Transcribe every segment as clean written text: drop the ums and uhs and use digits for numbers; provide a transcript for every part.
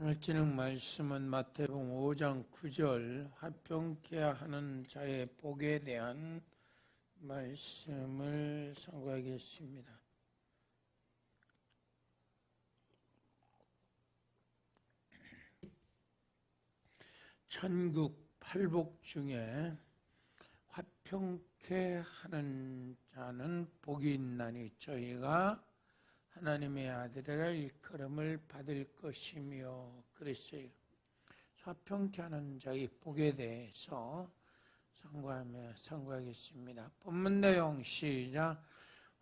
오늘 저녁 말씀은 마태복음 5장 9절 화평케 하는 자의 복에 대한 말씀을 상고하겠습니다. 천국 팔복 중에 화평케 하는 자는 복이 있나니 저희가 하나님의 아들이라 일컬음을 받을 것이며 그랬어요. 화평케 하는 자의 복에 대해서 상고하겠습니다. 본문 내용 시작.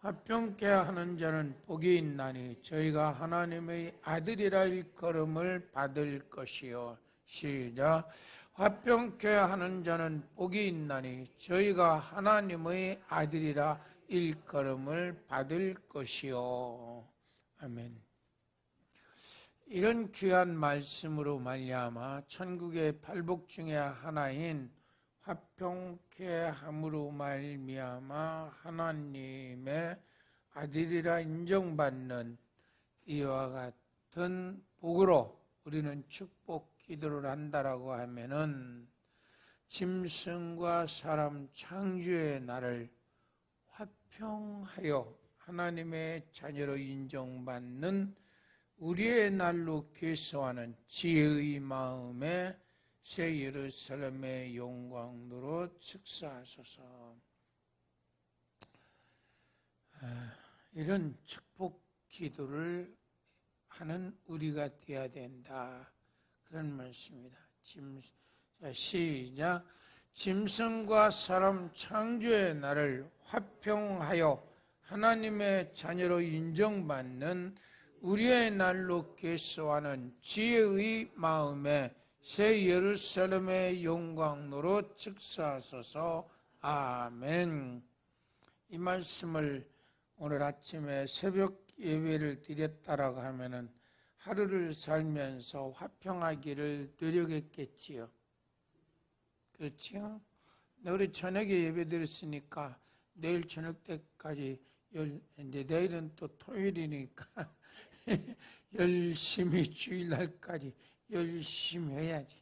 화평케 하는 자는 복이 있나니 저희가 하나님의 아들이라 일컬음을 받을 것이요. 시작. 화평케 하는 자는 복이 있나니 저희가 하나님의 아들이라 일컬음을 받을 것이요. 아멘. 이런 귀한 말씀으로 말미암아 천국의 팔복 중에 하나인 화평케 함으로 말미암아 하나님의 아들이라 인정받는 이와 같은 복으로 우리는 축복 기도를 한다라고 하면은 짐승과 사람 창조의 날을 화평하여 하나님의 자녀로 인정받는 우리의 날로 계속하는 지혜의 마음에 새 예루살렘의 영광으로 축사하소서. 이런 축복 기도를 하는 우리가 되어야 된다. 그런 말씀입니다. 시작. 짐승과 사람 창조의 날을 화평하여 하나님의 자녀로 인정받는 우리의 날로 계속하는 지혜의 마음에 새 예루살렘의 영광으로 축사하소서. 아멘. 이 말씀을 오늘 아침에 새벽 예배를 드렸다라고 하면은 하루를 살면서 화평하기를 노력했겠지요. 그렇지요? 우리 저녁에 예배 드렸으니까 내일 저녁 때까지 이제 내일은 또 토요일이니까 열심히 주일날까지 열심히 해야지.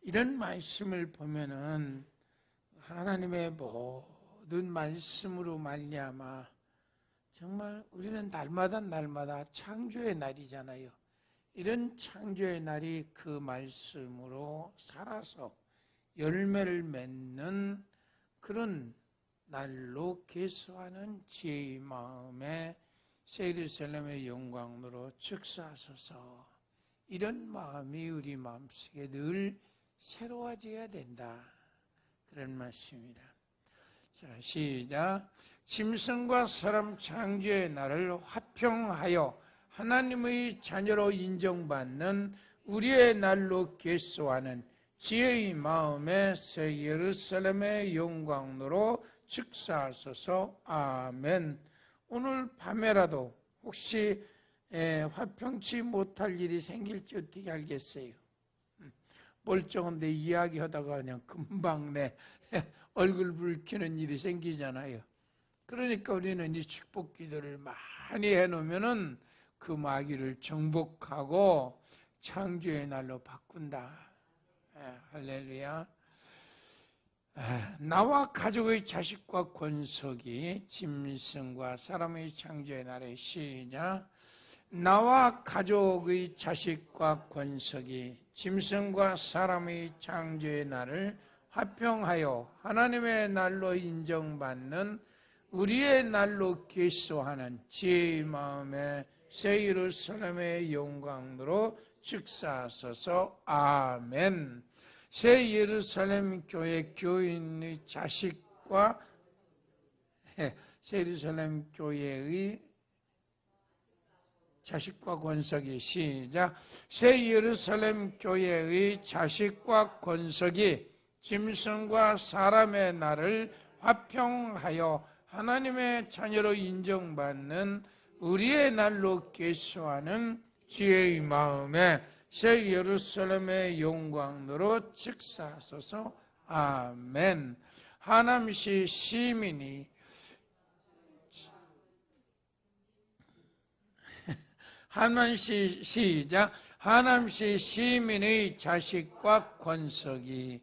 이런 말씀을 보면은 하나님의 모든 말씀으로 말미암아 정말 우리는 날마다 창조의 날이잖아요. 이런 창조의 날이 그 말씀으로 살아서 열매를 맺는 그런 날로 계속하는 지혜의 마음에 새 예루살렘의 영광으로 축사하소서. 이런 마음이 우리 마음속에 늘 새로워져야 된다. 그런 말씀입니다. 자, 시작. 짐승과 사람 창조의 날을 화평하여 하나님의 자녀로 인정받는 우리의 날로 계속하는 지혜의 마음에 새 예루살렘의 영광으로 축사하소서. 아멘. 오늘 밤에라도 혹시 화평치 못할 일이 생길지 어떻게 알겠어요? 멀쩡한데 이야기하다가 그냥 금방 내 얼굴 붉히는 일이 생기잖아요. 그러니까 우리는 이 축복 기도를 많이 해놓으면은 그 마귀를 정복하고 창조의 날로 바꾼다. 할렐루야. 나와 가족의 자식과 권속이 짐승과 사람의 창조의 날에 시작. 나와 가족의 자식과 권속이 짐승과 사람의 창조의 날을 화평하여 하나님의 날로 인정받는 우리의 날로 계속하는 지혜의 마음에 새 예루살렘의 영광으로 축사하소서. 아멘. 새 예루살렘 교회 교인의 자식과 새 예루살렘 교회의 자식과 권속이 시작. 새 예루살렘 교회의 자식과 권속이 짐승과 사람의 날을 화평하여 하나님의 자녀로 인정받는 우리의 날로 계속하는 지혜의 마음에 새 예루살렘의 영광으로 축사하소서. 아멘. 하남시 시민이 시작. 하나님시 시민의 자식과 권속이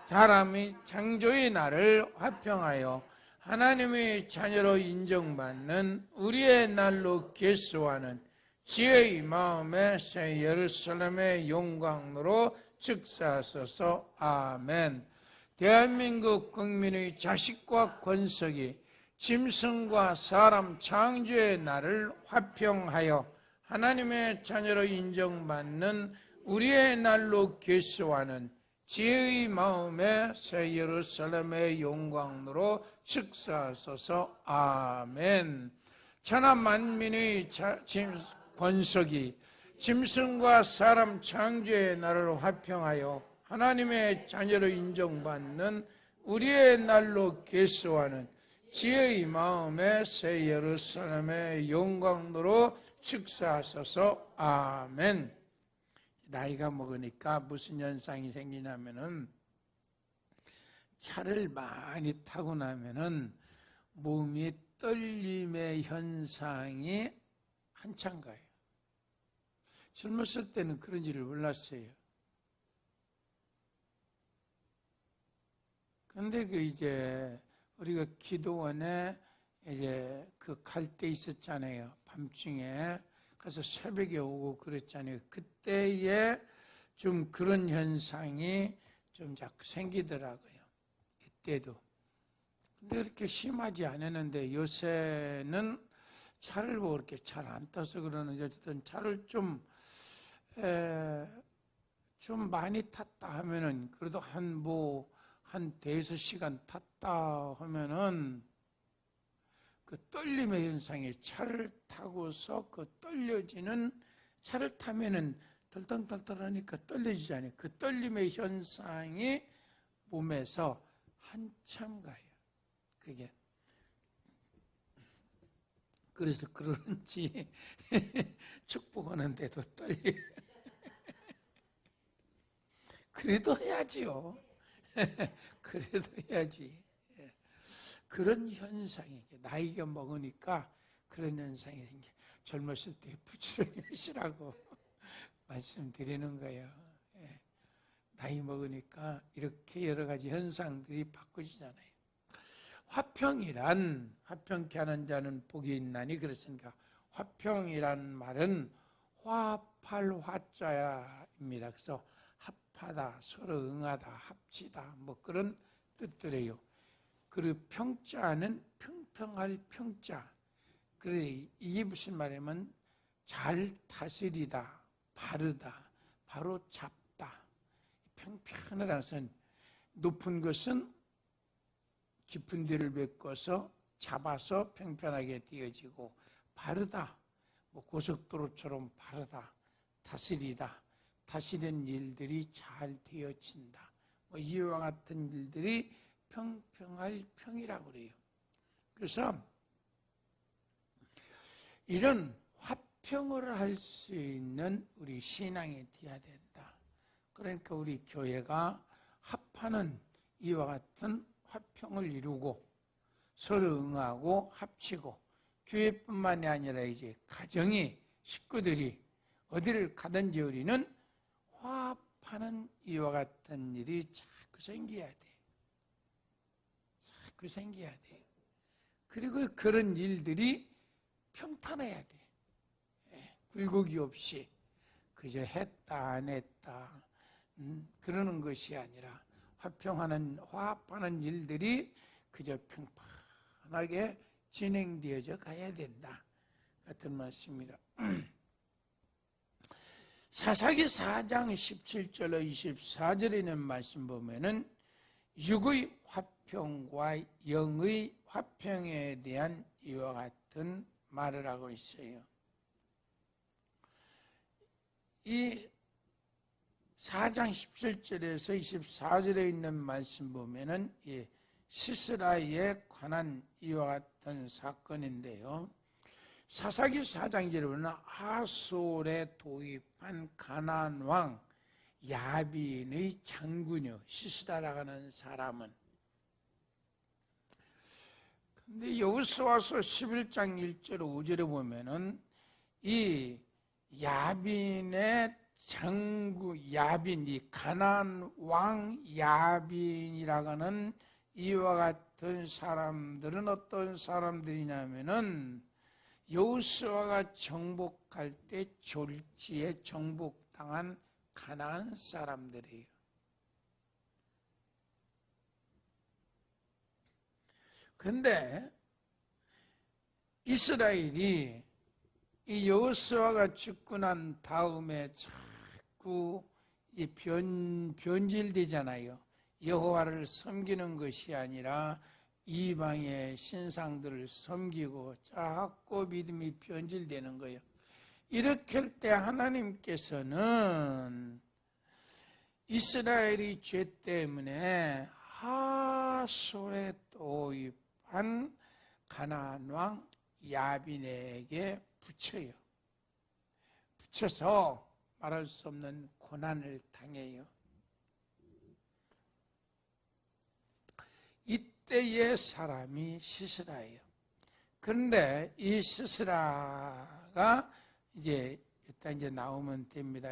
사람이 창조의 날을 화평하여 하나님의 자녀로 인정받는 우리의 날로 계수하는 지혜의 마음에 새 예루살렘의 영광으로 즉사하소서. 아멘. 대한민국 국민의 자식과 권속이 짐승과 사람 창조의 날을 화평하여 하나님의 자녀로 인정받는 우리의 날로 계수하는 지혜의 마음에 새 예루살렘의 영광으로 즉사하소서. 아멘. 천하 만민의 권속이 짐승과 사람 창조의 날을 화평하여 하나님의 자녀로 인정받는 우리의 날로 계수하는 지혜의 마음에 새 예루살렘의 영광으로 즉사하소서. 아멘. 나이가 먹으니까 무슨 현상이 생기냐면은 차를 많이 타고 나면은 몸이 떨림의 현상이 한참 가요. 젊었을 때는 그런지를 몰랐어요. 근데 이제 우리가 기도원에 이제 갈 때 있었잖아요. 밤중에 가서 새벽에 오고 그랬잖아요. 그때에 좀 그런 현상이 좀 자꾸 생기더라고요. 그때도. 근데 그렇게 심하지 않았는데 요새는 차를 뭐 그렇게 잘 안 타서 그러는지 어쨌든 차를 좀 많이 탔다 하면은 그래도 한 대여섯 시간 탔다 하면은 그 떨림의 현상이 차를 타고서 그 떨려지는 차를 타면은 덜덜덜덜하니까 떨려지잖아요. 그 떨림의 현상이 몸에서 한참 가요. 그게. 그래서 그런지 축복하는데도 떨려요. 그래도 해야지요. 그래도 해야지. 그런 현상이 나이가 먹으니까 그런 현상이 생겨. 젊었을 때 부지런히 하시라고 말씀드리는 거예요. 나이 먹으니까 이렇게 여러 가지 현상들이 바꿔지잖아요. 화평케 하는 자는 복이 있나니 그렇습니까? 화평이란 말은 화합할 화자입니다. 그래서 합하다, 서로 응하다, 합치다 뭐 그런 뜻들이에요. 그리고 평자는 평평할 평자. 그래 이게 무슨 말이냐면 잘 다스리다, 바르다, 바로 잡다. 평평하다는 것은 높은 것은 깊은 데를 메꿔서 잡아서 평평하게 띄어지고 바르다, 뭐 고속도로처럼 바르다, 다스리다, 다스리는 일들이 잘 되어진다. 뭐 이와 같은 일들이 평평할 평이라고 그래요. 그래서 이런 화평을 할 수 있는 우리 신앙이 되어야 된다. 그러니까 우리 교회가 합하는 이와 같은 화평을 이루고 서로 응하고 합치고 교회뿐만이 아니라 이제 가정이 식구들이 어디를 가든지 우리는 화합하는 이와 같은 일이 자꾸 생겨야 돼. 자꾸 생겨야 돼. 그리고 그런 일들이 평탄해야 돼. 굴곡이 없이 그저 했다 안 했다 그러는 것이 아니라 화합하는 일들이 그저 평판하게 진행되어져 가야 된다. 같은 말씀입니다. 사사기 4장 17절로 24절에 있는 말씀 보면은 육의 화평과 영의 화평에 대한 이와 같은 말을 하고 있어요. 이 4장 17절에서 24절에 있는 말씀 보면은 시스라에 관한 이와 같은 사건인데요. 사사기 4장 1절에 보면 하솔에 도입한 가나안 왕 야빈의 장군이요 시스라라고 하는 사람은 근데 여호수아서 11장 1절 5절에 보면은 이 야빈의 장구 야빈, 이 가나안 왕 야빈이라고 하는 이와 같은 사람들은 어떤 사람들이냐면은 여호수아가 정복할 때 졸지에 정복당한 가나안 사람들이에요. 근데 이스라엘이 이 여호수아가 죽고 난 다음에 자꾸 변질되잖아요. 여호와를 섬기는 것이 아니라 이방의 신상들을 섬기고 자꾸 믿음이 변질되는 거예요. 이렇게 할 때 하나님께서는 이스라엘이 죄 때문에 하솔에 도입한 가나안 왕 야빈에게 붙여요. 붙여서 말할 수 없는 고난을 당해요. 이때의 사람이 시스라예요. 그런데 이 시스라가 이제 나오면 됩니다.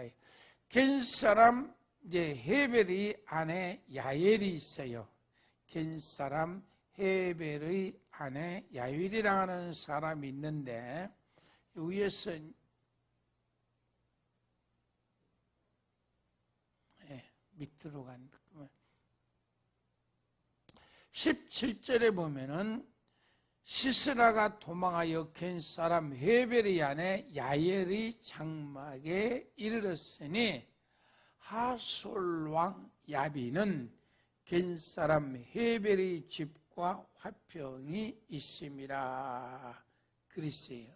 겐 사람 이제 헤벨의 아내 야엘이 있어요. 겐 사람 헤벨의 아내 야엘이라는 사람이 있는데 위에서 밑으로 간 17절에 보면은 시스라가 도망하여 겐 사람 헤벨의 아내 야엘의 장막에 이르렀으니 하솔 왕 야빈은 겐 사람 헤벨의 집과 화평이 있음이라 그랬어요.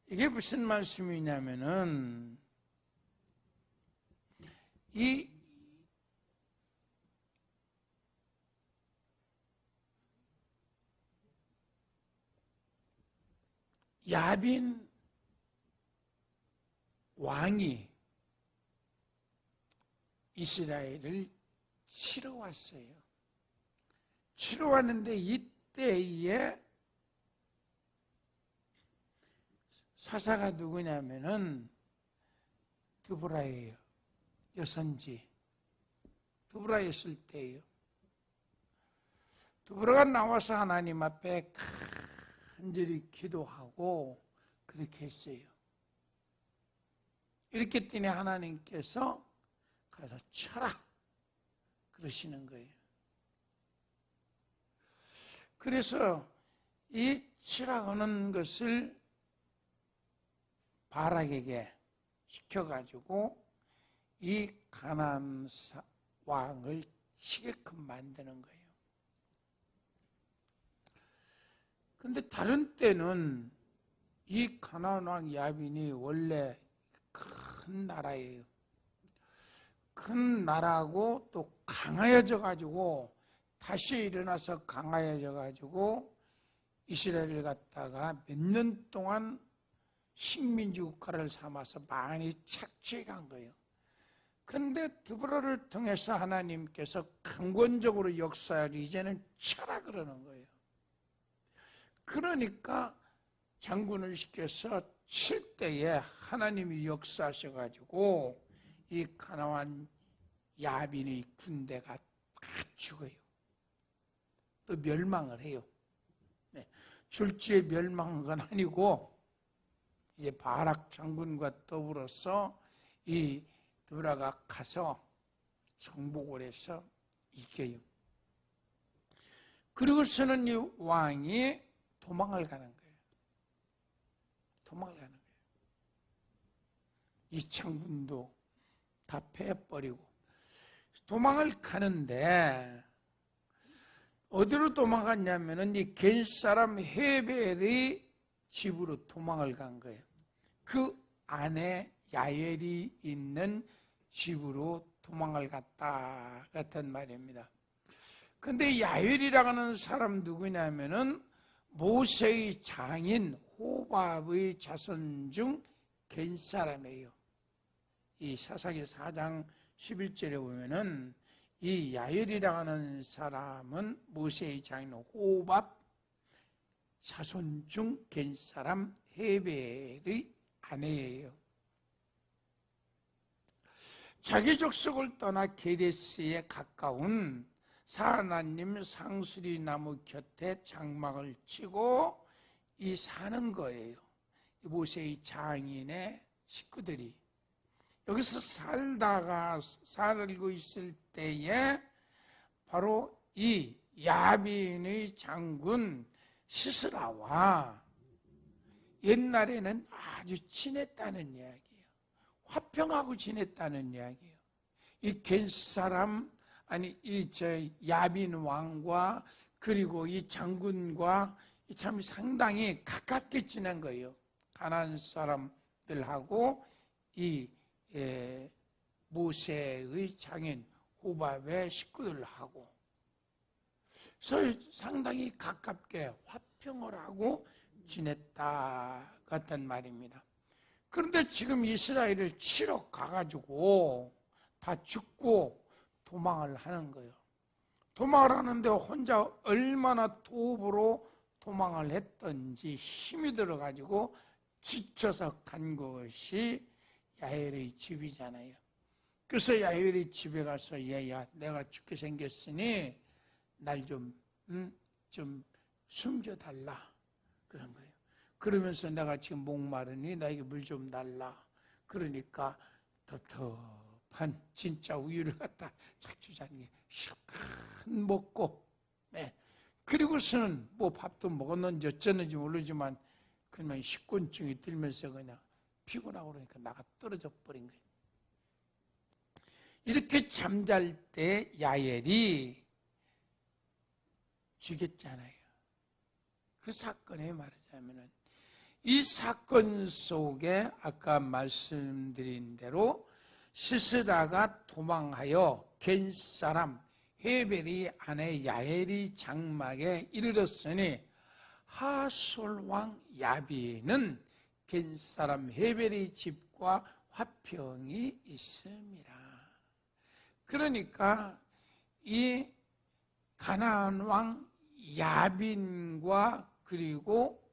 이게 무슨 말씀이냐면은 이 야빈 왕이 이스라엘을 치러 왔어요. 치러 왔는데 이때에 사사가 누구냐면은 드보라예요. 여선지. 드보라였을 때예요. 드보라가 나와서 하나님 앞에 간절히 기도하고 그렇게 했어요. 이렇게 했더니 하나님께서 가서 쳐라 그러시는 거예요. 그래서 이 치라고 하는 것을 바락에게 시켜가지고 이 가나안 왕을 치게끔 만드는 거예요. 근데 다른 때는 이 가나안 왕 야빈이 원래 큰 나라예요. 큰 나라고 또 강해져 가지고 다시 일어나서 강해져 가지고 이스라엘을 갖다가 몇 년 동안 식민지 국가를 삼아서 많이 착취해 간 거예요. 그런데 드보라를 통해서 하나님께서 강권적으로 역사를 이제는 쳐라 그러는 거예요. 그러니까 장군을 시켜서 칠 때에 하나님이 역사하셔가지고 이 가나안 야빈의 군대가 다 죽어요. 또 멸망을 해요. 네. 졸지에 멸망한 건 아니고 이제 바락 장군과 더불어서 이 드보라가 가서 정복을 해서 이겨요. 그리고서는 이 왕이 도망을 가는 거예요. 도망을 가는 거예요. 이 장군도 다 패버리고 도망을 가는데 어디로 도망갔냐면은 이 겐 사람 헤벨의 집으로 도망을 간 거예요. 그 안에 야엘이 있는 집으로 도망을 갔다 같은 말입니다. 근데 야엘이라고 하는 사람 누구냐면은 모세의 장인 호밥의 자손 중 겐 사람이에요. 이 사사기 4장 11절에 보면은 이 야엘이라고 하는 사람은 모세의 장인 호밥 자손 중 겐사람 헤벨의 아내예요. 자기 족속을 떠나 게데스에 가까운 사하나님 상수리 나무 곁에 장막을 치고 이 사는 거예요. 모세의 장인의 식구들이 여기서 살고 있을 때에 바로 이 야빈의 장군 시스라와 옛날에는 아주 친했다는 이야기예요. 화평하고 지냈다는 이야기예요. 이 겐사람 야빈 왕과 그리고 이 장군과 참 상당히 가깝게 지낸 거예요. 가나안 사람들하고 이 모세의 장인 호밥의 식구들하고 그래서 상당히 가깝게 화평을 하고 지냈다 같단 말입니다. 그런데 지금 이스라엘을 치러 가가지고 다 죽고 도망을 하는 거예요. 도망을 하는데 혼자 얼마나 도읍으로 도망을 했던지 힘이 들어가지고 지쳐서 간 것이 야엘의 집이잖아요. 그래서 야엘의 집에 가서 얘야 내가 죽게 생겼으니 날 좀 숨겨달라 그런 거예요. 그러면서 내가 지금 목마르니 나에게 물 좀 달라. 그러니까 텁텁한 진짜 우유를 갖다 착 주자니 실컷 먹고 그리고서는 뭐 밥도 먹었는지 어쩌는지 모르지만 그냥 식곤증이 들면서 그냥 피곤하고 그러니까 나가 떨어져 버린 거예요. 이렇게 잠잘 때 야엘이 죽였잖아요. 그 사건에 말하자면은 이 사건 속에 아까 말씀드린 대로 시스라가 도망하여 겐사람 헤벨이 아내 야엘이 장막에 이르렀으니 하솔 왕 야비는 겐사람 헤벨의 집과 화평이 있습니다. 그러니까 이 가나안 왕 야빈과 그리고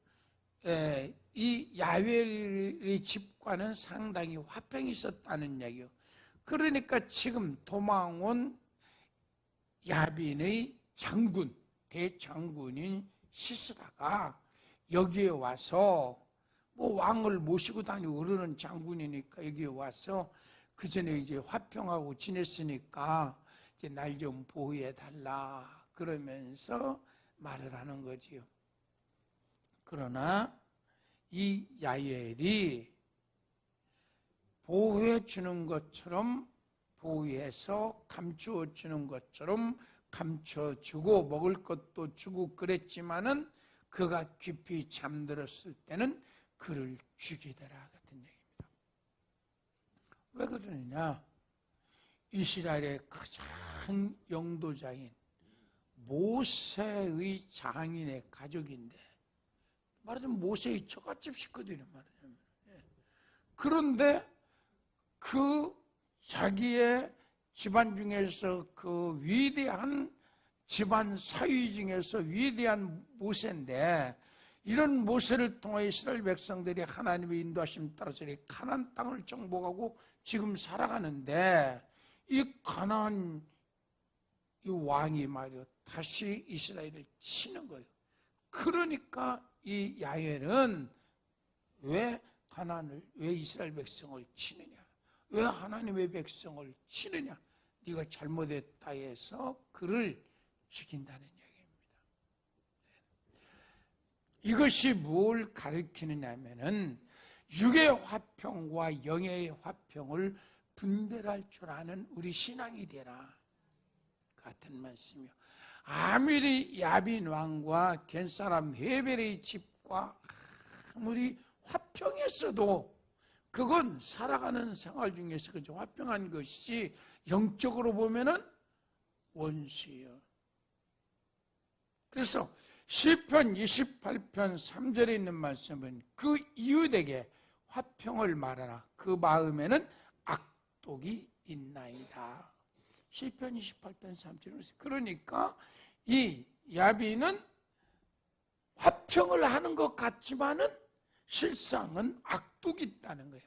이 야벨의 집과는 상당히 화평이 있었다는 얘기예요. 그러니까 지금 도망온 야빈의 장군, 대장군인 시스라가 여기에 와서 뭐 왕을 모시고 다니고 그러는 장군이니까 여기에 와서 그 전에 이제 화평하고 지냈으니까 이제 날 좀 보호해 달라 그러면서 말을 하는 거지요. 그러나 이 야엘이 보호해 주는 것처럼 보호해서 감추어 주는 것처럼 감춰주고 먹을 것도 주고 그랬지만은 그가 깊이 잠들었을 때는 그를 죽이더라 같은 얘기입니다. 왜 그러느냐? 이스라엘의 가장 영도자인 모세의 장인의 가족인데 말하자면 모세의 처갓집 식구들이 말하자면 그런데 그 자기의 집안 중에서 그 위대한 집안 사위 중에서 위대한 모세인데 이런 모세를 통해 이스라엘 백성들이 하나님의 인도하심 따라서 가나안 땅을 정복하고 지금 살아가는데 이 가나안 이 왕이 말이요 다시 이스라엘을 치는 거예요. 그러니까 이 야엘은 왜 이스라엘 백성을 치느냐? 왜 하나님의 백성을 치느냐? 네가 잘못했다 해서 그를 죽인다는 얘기입니다. 이것이 뭘 가리키느냐 하면은 육의 화평과 영의 화평을 분별할 줄 아는 우리 신앙이 되라 같은 말씀이요. 아무리 야빈 왕과 겐사람 헤벨의 집과 아무리 화평했어도 그건 살아가는 생활 중에서 그저 화평한 것이 영적으로 보면은 원수예요. 그래서 시편 28편 3절에 있는 말씀은 그 이웃에게 화평을 말하라. 그 마음에는 악독이 있나이다. 시편 28편 3절에 그러니까 이 야빈은 화평을 하는 것 같지만은 실상은 악독이 있다는 거예요.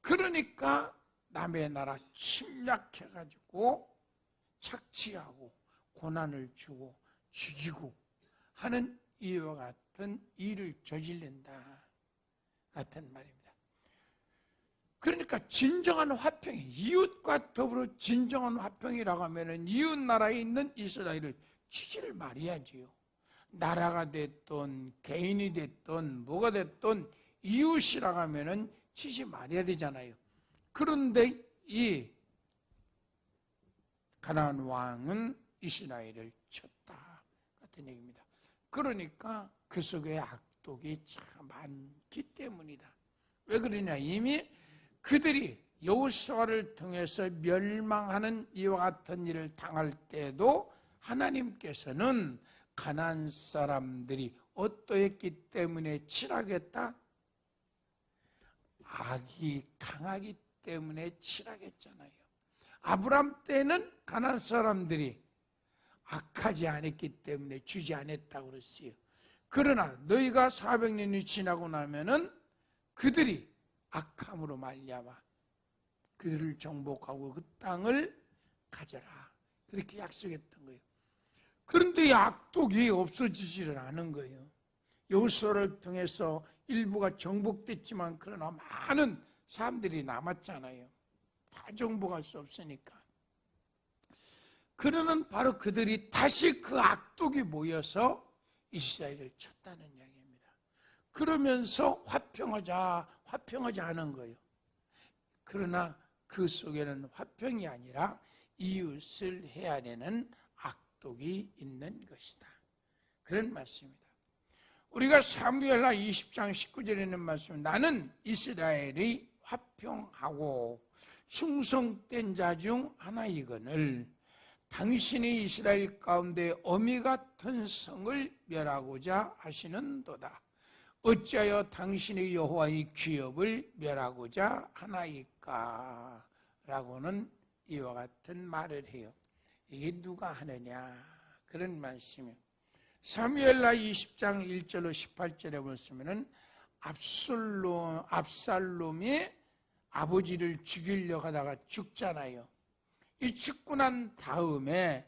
그러니까 남의 나라 침략해가지고 착취하고 고난을 주고 죽이고 하는 이와 같은 일을 저지른다 같은 말입니다. 그러니까 진정한 화평이, 이웃과 더불어 진정한 화평이라고 하면은 이웃 나라에 있는 이스라엘을 치지를 말해야지요. 나라가 됐든 개인이 됐든 뭐가 됐든 이웃이라고 하면은 치지 말아야 되잖아요. 그런데 이 가나안 왕은 이스라엘을 쳤다 같은 얘기입니다. 그러니까 그 속에 악독이 참 많기 때문이다. 왜 그러냐? 이미 그들이 여호수아를 통해서 멸망하는 이와 같은 일을 당할 때도 하나님께서는 가나안 사람들이 어떠했기 때문에 칠하겠다? 악이 강하기 때문에 칠하겠잖아요. 아브람 때는 가나안 사람들이 악하지 않았기 때문에 주지 않았다고 그랬어요. 그러나 너희가 400년이 지나고 나면은 그들이 악함으로 말미암아 그들을 정복하고 그 땅을 가져라. 그렇게 약속했던 거예요. 그런데 이 악독이 없어지지를 않은 거예요. 여호수아를 통해서 일부가 정복됐지만 그러나 많은 사람들이 남았잖아요. 다 정복할 수 없으니까. 그러는 바로 그들이 다시 그 악독이 모여서 이스라엘을 쳤다는 이야기입니다. 그러면서 화평하자 하는 거예요. 그러나 그 속에는 화평이 아니라 이웃을 헤아리는 악독이 있는 것이다. 그런 말씀입니다. 우리가 사무엘하 20장 19절에 있는 말씀, 나는 이스라엘이 화평하고 충성된 자 중 하나이거늘 당신이 이스라엘 가운데 어미 같은 성을 멸하고자 하시는도다. 어찌하여 당신의 여호와의 기업을 멸하고자 하나이까? 라고는 이와 같은 말을 해요. 이게 누가 하느냐? 그런 말씀이에요. 사무엘하 20장 1절로 18절에 보시면은 압살롬이 아버지를 죽이려고 하다가 죽잖아요. 이 죽고 난 다음에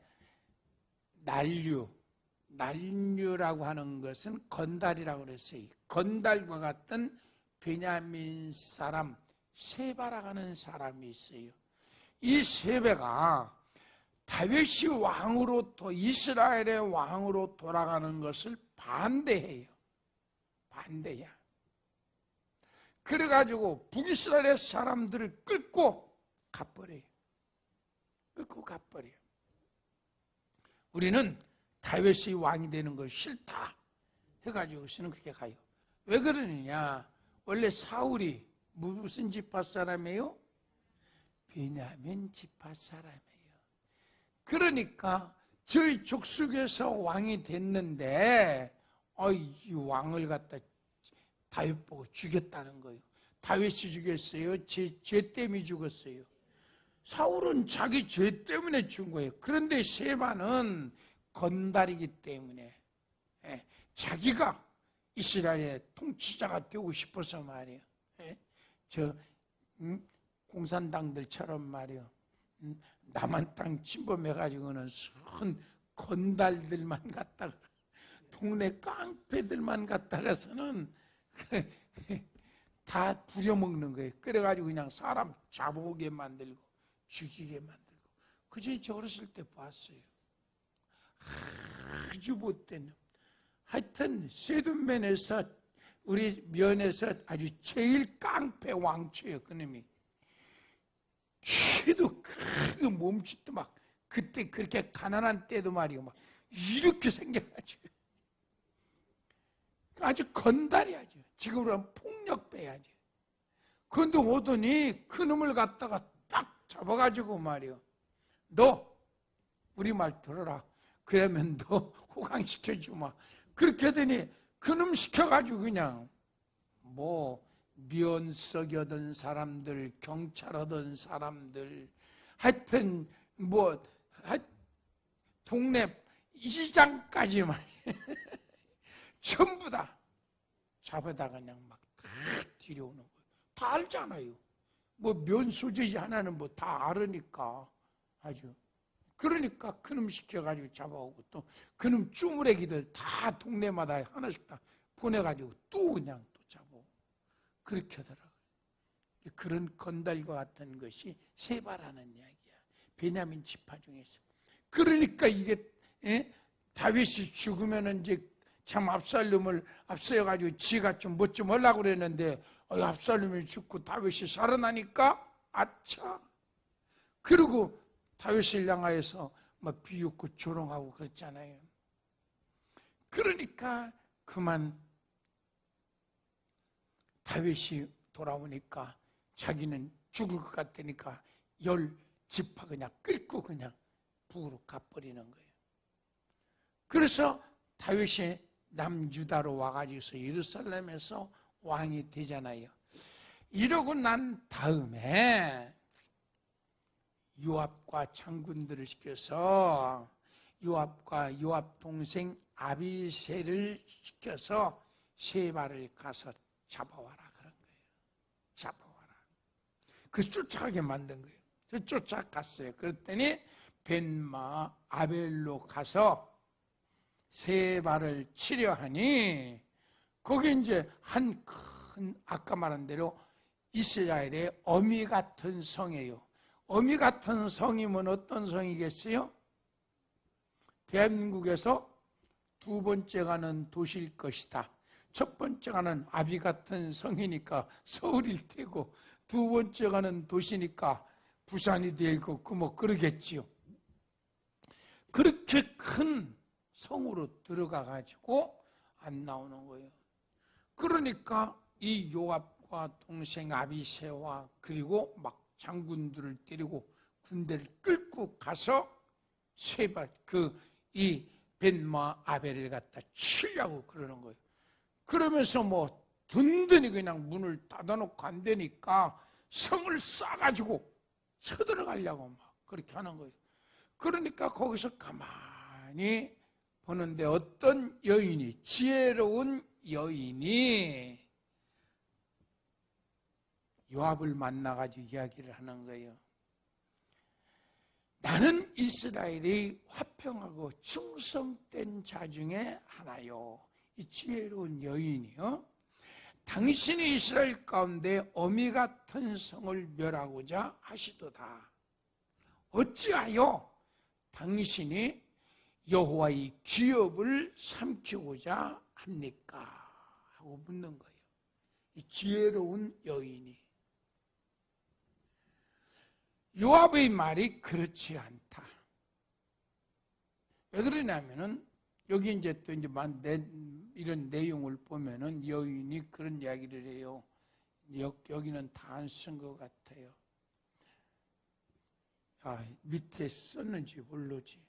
난류라고 하는 것은 건달이라고 그랬어요. 건달과 같은 베냐민 사람 세바라고 하는 사람이 있어요. 이 세바가 다윗이 왕으로 이스라엘의 왕으로 돌아가는 것을 반대해요. 반대야. 그래가지고 북이스라엘의 사람들을 끌고 가버려요. 우리는 다윗이 왕이 되는 거 싫다 해가지고 저는 그렇게 가요. 왜 그러느냐? 원래 사울이 무슨 지파 사람이에요? 베냐민 지파 사람이에요. 그러니까 저희 족속에서 왕이 됐는데 이 왕을 갖다 다윗 보고 죽였다는 거예요. 다윗이 죽였어요? 죄 때문에 죽었어요. 사울은 자기 죄 때문에 죽은 거예요. 그런데 세바는 건달이기 때문에 자기가 이스라엘의 통치자가 되고 싶어서 말이에요. 공산당들처럼 말이에요. 남한 땅 침범해가지고는 순 건달들만 갖다가 동네 깡패들만 갖다가서는 다 부려먹는 거예요. 그래가지고 그냥 사람 잡아오게 만들고 죽이게 만들고. 그저 저 어렸을 때 봤어요. 아주 못된 놈. 하여튼 세둔면에서 우리 면에서 아주 제일 깡패 왕초예요. 그놈이. 키도 크고 몸짓도 막 그때 그렇게 가난한 때도 말이고 막 이렇게 생겨가지고 아주 건달이야죠. 지금으로 하면 폭력배야죠. 그런데 오더니 그놈을 갖다가 딱 잡아가지고 말이요. 너 우리 말 들어라. 그러면 너 호강시켜주마. 그렇게 하더니 그놈 시켜가지고 그냥 면석이던 사람들, 경찰하던 사람들, 하여튼 동네 이장까지만 전부 다 잡아다 그냥 막 다 들여오는 거예요. 다 알잖아요. 뭐 면소재지 하나는 뭐 다 알으니까 아주. 그러니까 그놈 시켜가지고 잡아오고 또 그놈 쭈무레기들 다 동네마다 하나씩 다 보내가지고 또 그냥 또 잡아오고 그렇게 하더라고요. 그런 건달과 같은 것이 세바라는 이야기야. 베냐민 지파 중에서. 그러니까 이게 다윗이 죽으면은 이제 참 압살롬을 앞서가지고 지가 좀 뭐 좀 하려고 그랬는데 압살롬이 죽고 다윗이 살아나니까 아차. 그리고 다윗을 향하여서 막 비웃고 조롱하고 그랬잖아요. 그러니까 그만 다윗이 돌아오니까 자기는 죽을 것 같으니까 10지파 그냥 끌고 그냥 북으로 가버리는 거예요. 그래서 다윗이 남유다로 와가지고서 예루살렘에서 왕이 되잖아요. 이러고 난 다음에 요압과 장군들을 시켜서 요압과 요압 동생 아비새를 시켜서 세바를 가서 잡아와라 그런 거예요. 잡아와라. 그 쫓아가게 만든 거예요. 그 쫓아갔어요. 그랬더니 벤마 아벨로 가서 세바를 치려 하니 거기 이제 한 큰 아까 말한 대로 이스라엘의 어미 같은 성이에요. 어미 같은 성이면 어떤 성이겠어요? 대한민국에서 두 번째 가는 도시일 것이다. 첫 번째 가는 아비 같은 성이니까 서울일 테고 두 번째 가는 도시니까 부산이 되고 그 뭐 그러겠지요. 그렇게 큰 성으로 들어가 가지고 안 나오는 거예요. 그러니까 이 요압과 동생 아비새와 그리고 막 장군들을 데리고 군대를 끌고 가서 세발 이 벤마 아벨을 갖다 치려고 그러는 거예요. 그러면서 뭐 든든히 그냥 문을 닫아놓고 안 되니까 성을 싸가지고 쳐들어가려고 막 그렇게 하는 거예요. 그러니까 거기서 가만히 보는데 어떤 여인이, 지혜로운 여인이 요압을 만나가지고 이야기를 하는 거예요. 나는 이스라엘이 화평하고 충성된 자 중에 하나요. 이 지혜로운 여인이요. 당신이 이스라엘 가운데 어미 같은 성을 멸하고자 하시도다. 어찌하여 당신이 여호와의 기업을 삼키고자 합니까? 하고 묻는 거예요. 이 지혜로운 여인이. 요압의 말이 그렇지 않다. 왜 그러냐면은 여기 이제 또 이제 이런 내용을 보면은 여인이 그런 이야기를 해요. 여기는 다 안 쓴 것 같아요. 밑에 썼는지 모르지.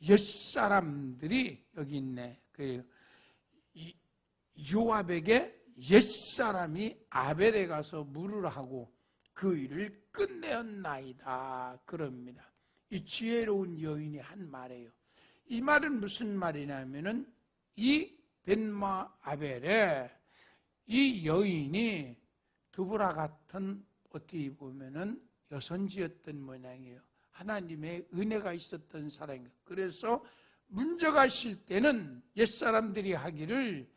옛사람들이 여기 있네. 요압에게 옛사람이 아벨에 가서 물을 하고 그 일을 끝내었나이다. 그럽니다. 이 지혜로운 여인이 한 말이에요. 이 말은 무슨 말이냐면은 이 벤마 아벨에 이 여인이 드보라 같은 어떻게 보면은 여선지였던 모양이에요. 하나님의 은혜가 있었던 사람이에요. 그래서 문제가 있을 때는 옛사람들이 하기를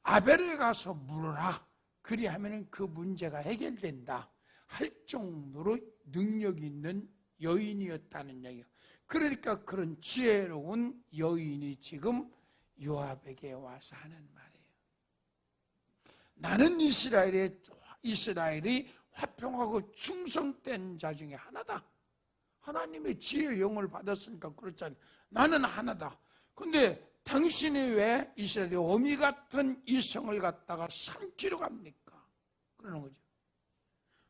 아벨에 가서 물어라. 그리하면 그 문제가 해결된다. 할 정도로 능력 있는 여인이었다는 얘기예요. 그러니까 그런 지혜로운 여인이 지금 요압에게 와서 하는 말이에요. 나는 이스라엘이 화평하고 충성된 자 중에 하나다. 하나님의 지혜의 영을 받았으니까 그렇잖아요. 나는 하나다. 근데 당신이 왜 이스라엘의 어미 같은 이 성을 갖다가 삼키러 갑니까? 그러는 거죠.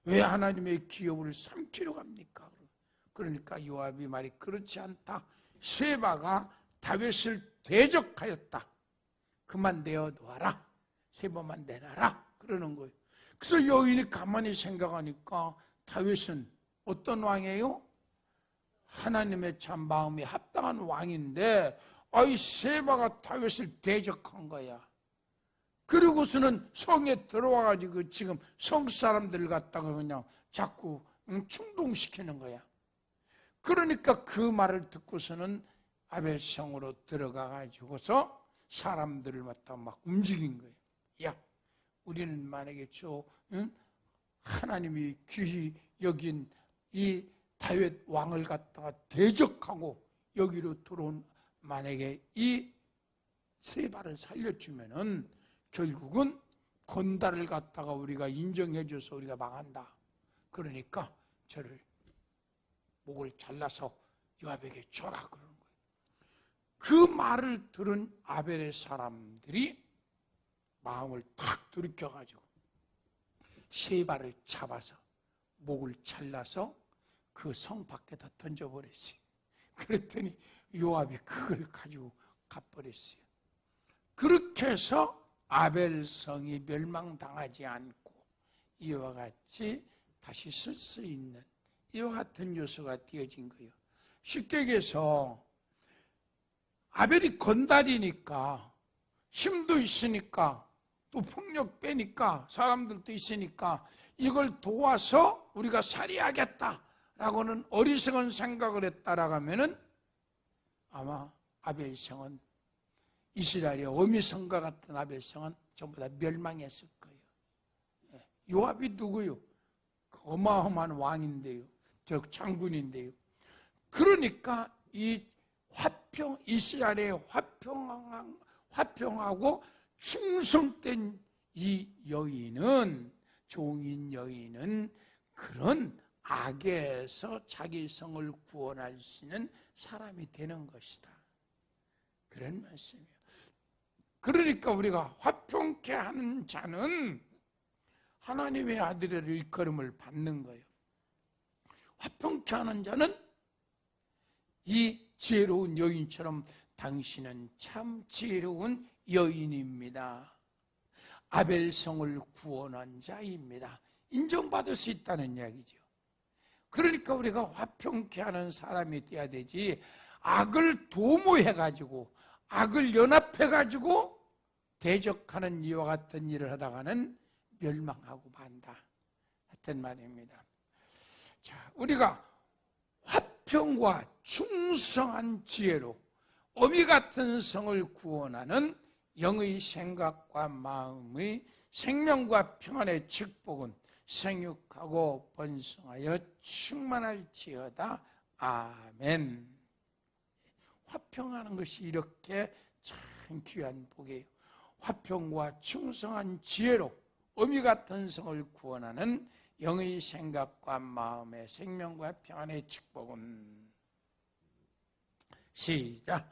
왜 하나님의 기업을 삼키러 갑니까? 그러니까 요압이 말이 그렇지 않다. 세바가 다윗을 대적하였다. 그만 내어놓아라. 세바만 내놔라. 그러는 거예요. 그래서 여인이 가만히 생각하니까 다윗은 어떤 왕이에요? 하나님의 참 마음이 합당한 왕인데 아이 세바가 다윗을 대적한 거야. 그리고서는 성에 들어와가지고 지금 성 사람들 갖다가 그냥 자꾸 충동시키는 거야. 그러니까 그 말을 듣고서는 아벨성으로 들어가가지고서 사람들을 갖다가 막 움직인 거예요. 야, 우리는 만약에 하나님이 귀히 여긴 이 다윗 왕을 갖다가 대적하고 여기로 들어온 만약에 이 세바를 살려주면은 결국은 건달을 갖다가 우리가 인정해줘서 우리가 망한다. 그러니까 저를 목을 잘라서 요압에게 줘라 그러는 거예요. 그 말을 들은 아벨의 사람들이 마음을 탁 들이켜가지고 세바를 잡아서 목을 잘라서 그 성 밖에다 던져버렸어요. 그랬더니 요압이 그걸 가지고 가버렸어요. 그렇게 해서 아벨성이 멸망당하지 않고 이와 같이 다시 쓸 수 있는 이와 같은 요소가 띄어진 거예요. 쉽게 얘기해서 아벨이 건달이니까 힘도 있으니까 또 폭력 빼니까 사람들도 있으니까 이걸 도와서 우리가 살해하겠다라고는 어리석은 생각을 했다라고 하면은 아마 아벨성은 이스라엘의 어미성과 같은 아벨성은 전부 다 멸망했을 거예요. 요압이 누구요? 어마어마한 왕인데요. 저 장군인데요. 그러니까 이 이스라엘의 화평하고 충성된 이 여인은, 종인 여인은 그런 악에서 자기 성을 구원할 수 있는 사람이 되는 것이다. 그런 말씀이에요. 그러니까 우리가 화평케 하는 자는 하나님의 아들의 일컬음을 받는 거예요. 화평케 하는 자는 이 지혜로운 여인처럼 당신은 참 지혜로운 여인입니다. 아벨성을 구원한 자입니다. 인정받을 수 있다는 이야기죠. 그러니까 우리가 화평케 하는 사람이 돼야 되지, 악을 도모해가지고 악을 연합해가지고 대적하는 이와 같은 일을 하다가는 멸망하고 만다 같은 말입니다. 자, 우리가 화평과 충성한 지혜로 어미 같은 성을 구원하는 영의 생각과 마음의 생명과 평안의 축복은 생육하고 번성하여 충만할지어다. 아멘. 화평하는 것이 이렇게 참 귀한 복이에요. 화평과 충성한 지혜로 어미 같은 성을 구원하는 영의 생각과 마음의 생명과 평안의 축복은, 시작.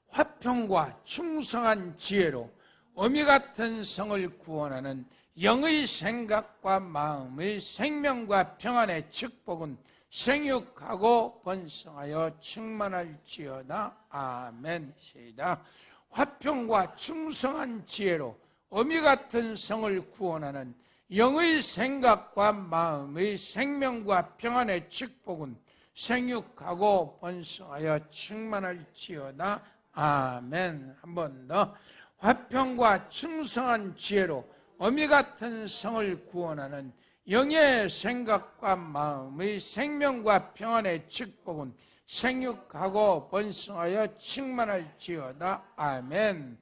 화평과 충성한 지혜로 어미 같은 성을 구원하는 영의 생각과 마음의 생명과 평안의 축복은 생육하고 번성하여 충만할지어다. 아멘. 시작. 화평과 충성한 지혜로 어미 같은 성을 구원하는 영의 생각과 마음의 생명과 평안의 축복은 생육하고 번성하여 충만할지어다. 아멘. 한 번 더. 화평과 충성한 지혜로 어미 같은 성을 구원하는 영의 생각과 마음의 생명과 평안의 축복은 생육하고 번성하여 충만할지어다. 아멘.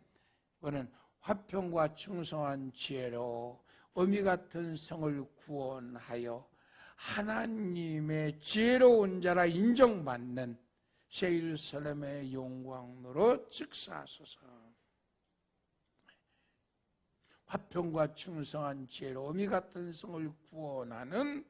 이거는 화평과 충성한 지혜로 어미 같은 성을 구원하여 하나님의 지혜로운 자라 인정받는 새 예루살렘의 영광으로 즉사하소서. 화평과 충성한 지혜로 어미 같은 성을 구원하는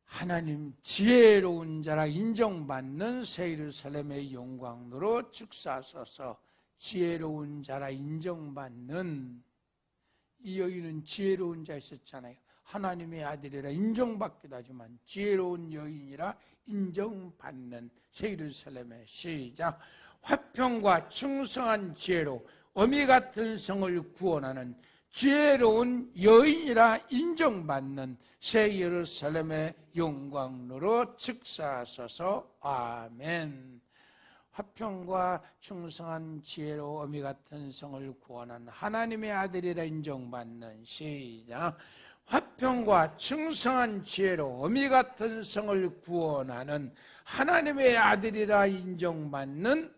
하나님 지혜로운 자라 인정받는 새 예루살렘의 영광으로 즉사하소서. 지혜로운 자라 인정받는, 이 여인은 지혜로운 자 있었잖아요. 하나님의 아들이라 인정받기도 하지만 지혜로운 여인이라 인정받는 새 예루살렘의, 시작. 화평과 충성한 지혜로 어미 같은 성을 구원하는 지혜로운 여인이라 인정받는 새 예루살렘의 영광으로 즉사하소서. 아멘. 화평과 충성한 지혜로 어미 같은 성을 구원한 하나님의 아들이라 인정받는, 시작. 화평과 충성한 지혜로 어미 같은 성을 구원하는 하나님의 아들이라 인정받는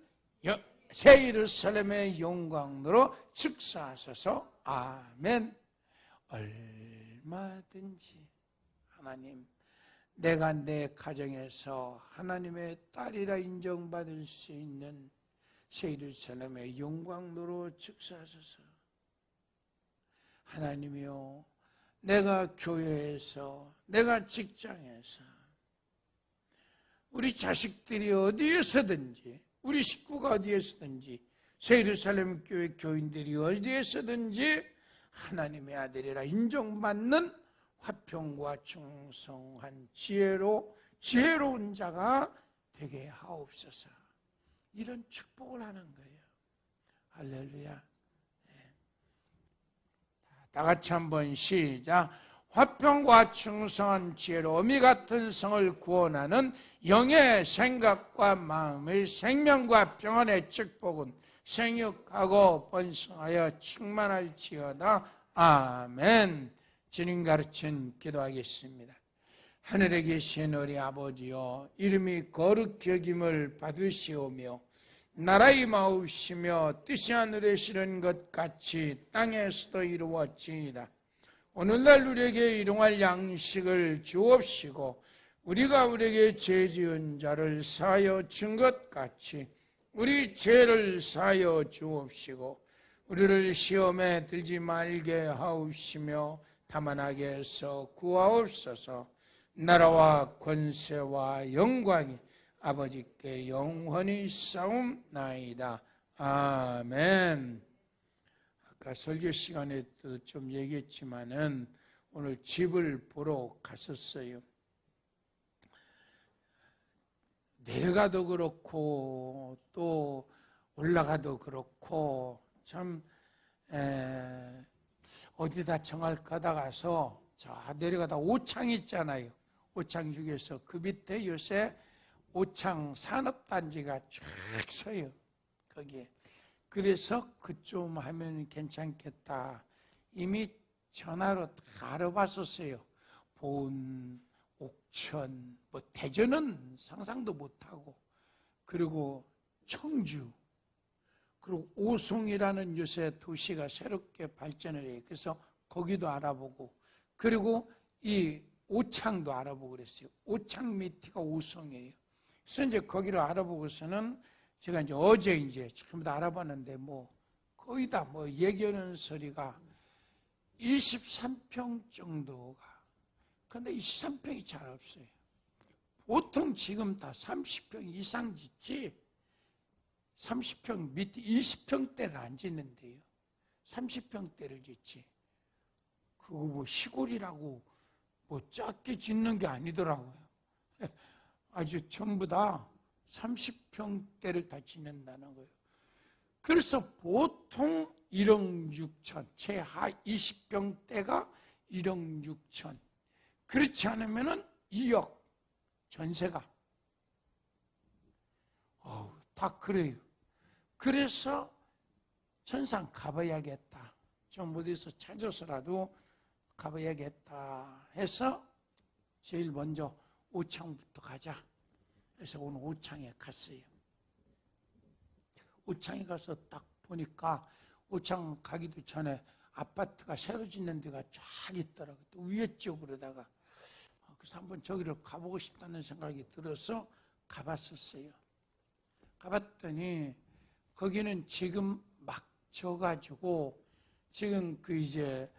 새 예루살렘의 영광으로 즉사하소서. 아멘. 얼마든지 하나님, 내가 내 가정에서 하나님의 딸이라 인정받을 수 있는 새 예루살렘의 영광으로 즉사하소서. 하나님이요, 내가 교회에서, 내가 직장에서, 우리 자식들이 어디에서든지, 우리 식구가 어디에서든지, 새 예루살렘 교회 교인들이 어디에서든지 하나님의 아들이라 인정받는 화평과 충성한 지혜로운 자가 되게 하옵소서. 이런 축복을 하는 거예요. 할렐루야. 다 같이 한번 시작. 화평과 충성한 지혜로 어미 같은 성을 구원하는 영의 생각과 마음의 생명과 평안의 축복은 생육하고 번성하여 충만할지어다. 아멘. 주님 가르친 기도하겠습니다. 하늘에 계신 우리 아버지여, 이름이 거룩히 여김을 받으시오며 나라의 마옵시며 뜻이 하늘에 실은 것 같이 땅에서도 이루어지이다. 오늘날 우리에게 일용할 양식을 주옵시고 우리가 우리에게 죄 지은 자를 사하여 준 것 같이 우리 죄를 사하여 주옵시고 우리를 시험에 들지 말게 하옵시며 다만 악에서 구하옵소서. 나라와 권세와 영광이 아버지께 영원히 싸움나이다. 아멘. 아까 설교 시간에도 좀 얘기했지만은 오늘 집을 보러 갔었어요. 내려가도 그렇고 또 올라가도 그렇고 참 어디다 정할까 가서 저 내려가다 오창 있잖아요. 오창 중에서 그 밑에 요새 오창 산업단지가 쫙 서요. 거기에. 그래서 그쯤 하면 괜찮겠다. 이미 전화로 다 알아봤었어요. 보은, 옥천, 뭐 대전은 상상도 못하고, 그리고 청주, 그리고 오송이라는 요새 도시가 새롭게 발전을 해요. 그래서 거기도 알아보고, 그리고 이 오창도 알아보고 그랬어요. 오창 밑이가 오송이에요. 그래서 이제 거기를 알아보고서는 제가 이제 어제 이제 전부 다 알아봤는데 뭐 거의 다 뭐 얘기하는 소리가 23평 정도가, 근데 23평이 잘 없어요. 보통 지금 다 30평 이상 짓지 30평 밑에 20평대를 안 짓는데요. 30평대를 짓지. 그거 뭐 시골이라고 뭐 작게 짓는 게 아니더라고요. 아주 전부 다 30평대를 다 짓는다는 거예요. 그래서 보통 1억 6천, 최하 20평대가 1억 6천. 그렇지 않으면은 2억 전세가. 다 그래요. 그래서 천상 가봐야겠다. 좀 어디서 찾아서라도 가봐야겠다 해서 제일 먼저 오창부터 가자. 그래서 오늘 오창에 갔어요. 오창에 가서 딱 보니까 오창 가기도 전에 아파트가 새로 짓는 데가 쫙 있더라고요. 또 위에 쪽으로다가. 그래서 한번 저기를 가보고 싶다는 생각이 들어서 가봤었어요. 가봤더니 거기는 지금 막 져가지고 지금 그 이제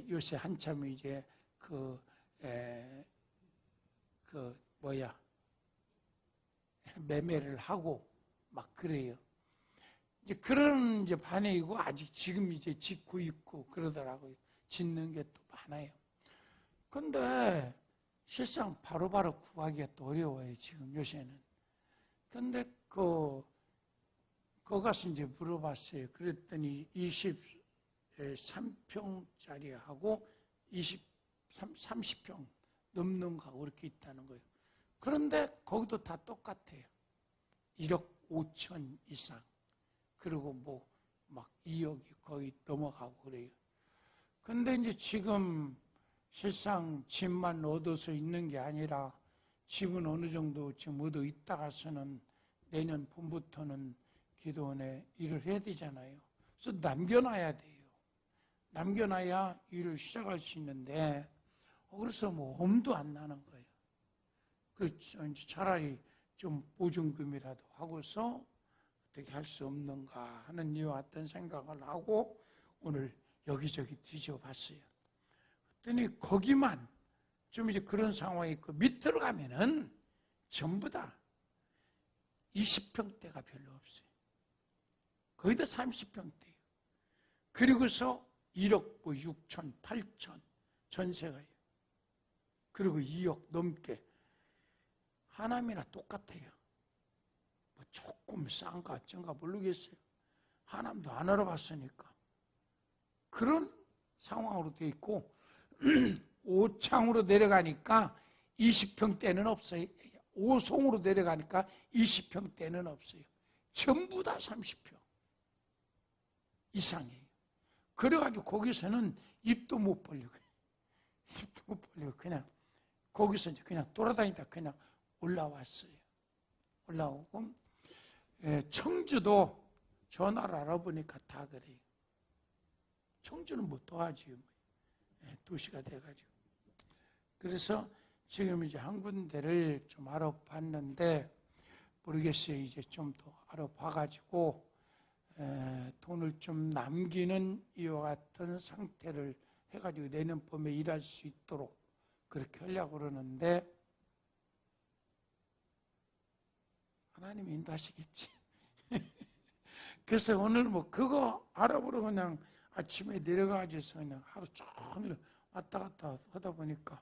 요새 한참 이제 매매를 하고 막 그래요. 이제 그런 이제 반응이고 아직 지금 이제 짓고 있고 그러더라고요. 짓는 게 또 많아요. 근데 실상 바로바로 구하기가 또 어려워요. 지금 요새는. 근데 거 가서 이제 물어봤어요. 그랬더니 23평짜리하고 30평 넘는 거 그렇게 있다는 거예요. 그런데 거기도 다 똑같아요. 1억 5천 이상. 그리고 뭐 막 2억이 거의 넘어가고 그래요. 근데 이제 지금 실상 집만 얻어서 있는 게 아니라 집은 어느 정도 지금 얻어 있다가서는 내년 봄부터는 기도원에 일을 해야 되잖아요. 그래서 남겨놔야 돼요. 남겨놔야 일을 시작할 수 있는데 그래서 뭐 엄도 안 나는 거예요. 그렇죠. 이제 차라리 좀 보증금이라도 하고서 어떻게 할 수 없는가 하는 이와 같은 생각을 하고 오늘 여기저기 뒤져봤어요. 그랬더니 거기만 좀 이제 그런 상황이 있고 밑으로 가면은 전부 다 20평대가 별로 없어요. 거의 다 30평대예요. 그리고서 1억 6천, 8천 전세가요. 그리고 2억 넘게 하남이나 똑같아요. 뭐 조금 싼가 어쩐가 모르겠어요. 하남도 안 알아봤으니까. 그런 상황으로 돼 있고 5창으로 내려가니까 20평대는 없어요. 5송으로 내려가니까 20평대는 없어요. 전부 다 30평 이상이에요. 그래가지고 거기서는 입도 못 벌리고 그냥 거기서 이제 그냥 돌아다니다 그냥 올라왔어요. 올라오고 청주도 전화를 알아보니까 다 그래요. 청주는 못 도와줘요. 도시가 돼가지고. 그래서 지금 이제 한 군데를 좀 알아봤는데 모르겠어요. 이제 좀 더 알아봐가지고 돈을 좀 남기는 이와 같은 상태를 해가지고 내년 봄에 일할 수 있도록 그렇게 하려고 그러는데 하나님이 인도하시겠지. 그래서 오늘 뭐 그거 알아보러 그냥 아침에 내려가서 그냥 하루 종일 왔다 갔다 하다 보니까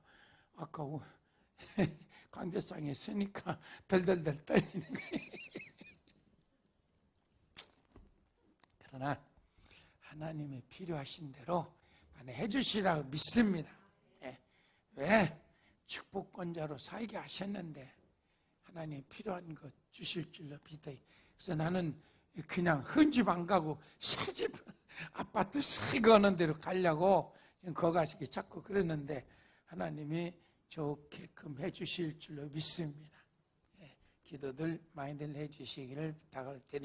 아까 관대상에 서니까 덜덜덜 떨리는 거예요. 그러나 하나님이 필요하신 대로 해주시라고 믿습니다. 왜? 축복권자로 살게 하셨는데 하나님 필요한 것 주실 줄로 믿어요. 그래서 나는 그냥 헌집 안 가고 새집 아파트 새 거는 데로 가려고 지금 거가시기 자꾸 그랬는데 하나님이 좋게끔 해주실 줄로 믿습니다. 기도들 많이들 해주시기를 부탁을 드립니다.